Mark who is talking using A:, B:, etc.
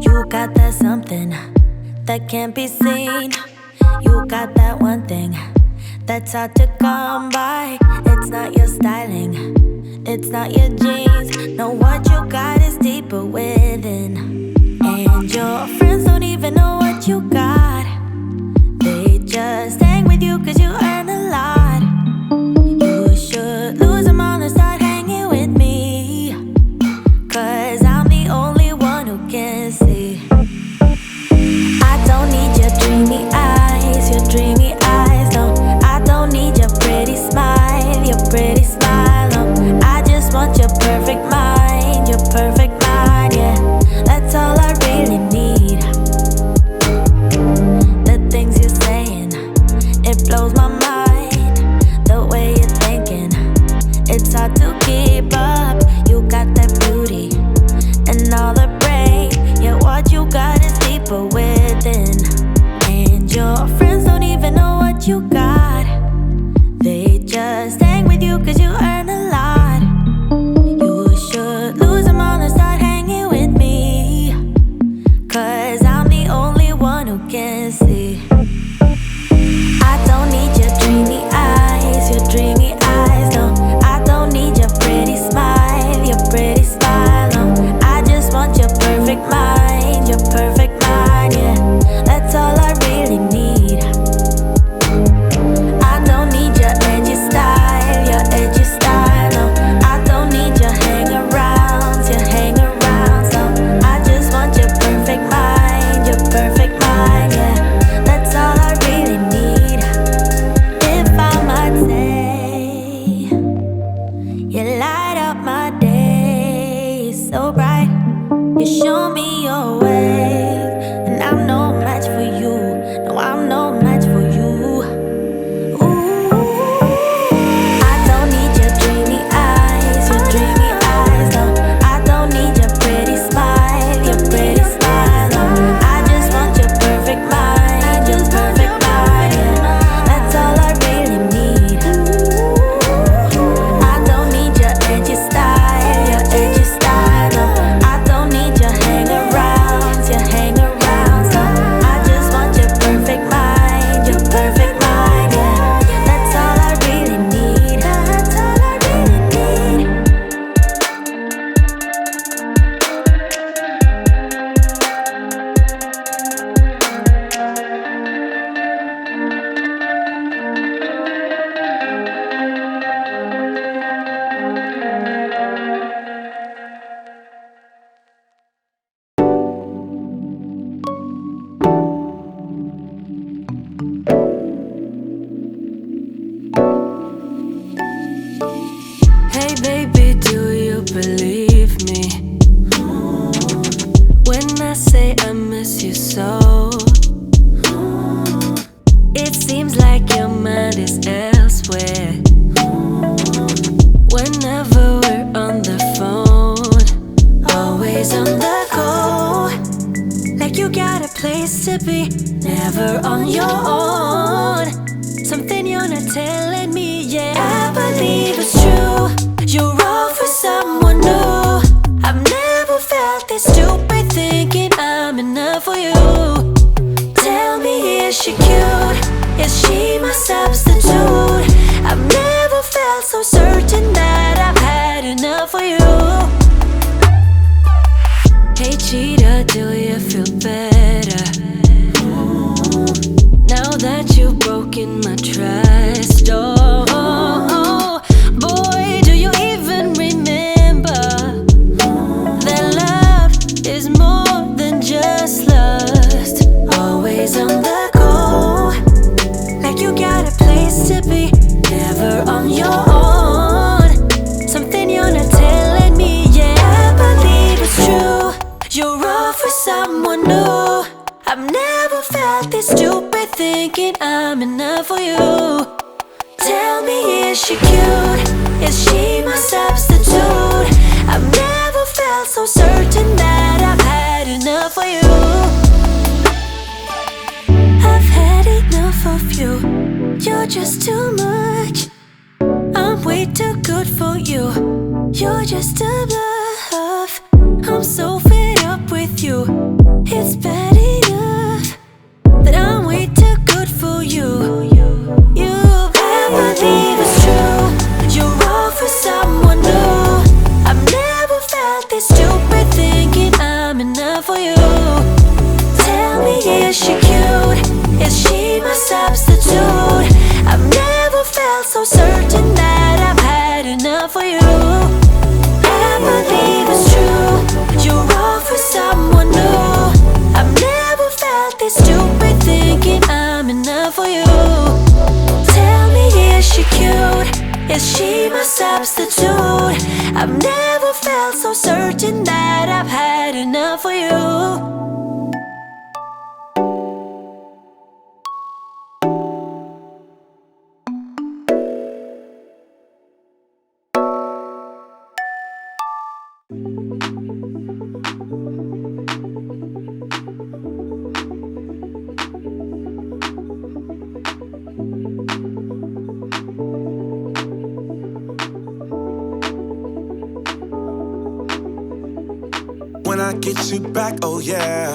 A: You got that something that can't be seen. You got that one thing that's hard to come by. It's not your styling, it's not your jeans. No, what you got is deeper within. And your friends don't even know what you got. They just hang with you cause you earn a lot. You should lose them all and start hanging with me, cause I'm the only one who can see. I don't need your dreamy eyes, no. I don't need your pretty smile, no. I just want your perfect mind, yeah. That's all I really need. The things you're saying, it blows my mind. The way you're thinking, it's hard to keep up. You got that beauty and all the brain, yeah, what you got is deeper within. And your friends don't even know what you got. They just hang with you cause you earn a lot. You should lose them all and start hanging with me, cause I'm the only one who can see. I don't need your dreamy eyes, no. I don't need your pretty smile, no. I just want your perfect mind, yeah. That's all I really need. I don't need your edgy style, no. I don't need your hang-arounds, no. I just want your perfect mind, yeah. That's all I really need. If I might say, you light up my day so bright. You show me your way, and I'm no match for you. No, I'm no match for you. Ooh, I don't need your dreamy eyes, no. I don't need your pretty smile, no. I just want your perfect mind, yeah. That's all I really need. I don't need your edgy style, no. I don't need your hang-arounds, no. I just want your perfect mind, yeah. That's all I really need.
B: Hey baby, do you believe me when I say I miss you so? It seems like your mind is elsewhere whenever we're on the phone. Always on the go, like you got a place to be, never on your own. Something you're not telling me, yeah. I believe it's true. You're all for someone new. I've never felt this stupid, thinking I'm enough for you. Tell me, is she cute? Is she my substitute? I've never felt so certain that I've had enough for you. Hey cheetah, do you feel better now that you've broken my trust? Oh, boy, do you even remember that love is more than just lust? Always on the go, like you got a place to be, never on your own. Something you're not telling me, yeah. I believe it's true. You're all for someone new. I've never felt this stupid, thinking I'm enough for you. Tell me, is she cute? Is she my substitute? I've never felt so certain that I've had enough for you. I've had enough of you. You're just too much.
A: good for you. You're just a bluff. I'm so fed up with you. It's bad enough that I'm way too good for you. You better believe it's true. You're all for someone new. I've never felt this stupid thinking I'm enough for you. Tell me, is she cute? Is she my substitute? I've never felt so certain that I've had enough for you. I believe it's true. You're all for someone new. I've never felt this stupid thinking I'm enough for you. Tell me, is she cute? Is she my substitute? I've never felt so certain that I've had enough for you.
C: When I get you back, oh yeah,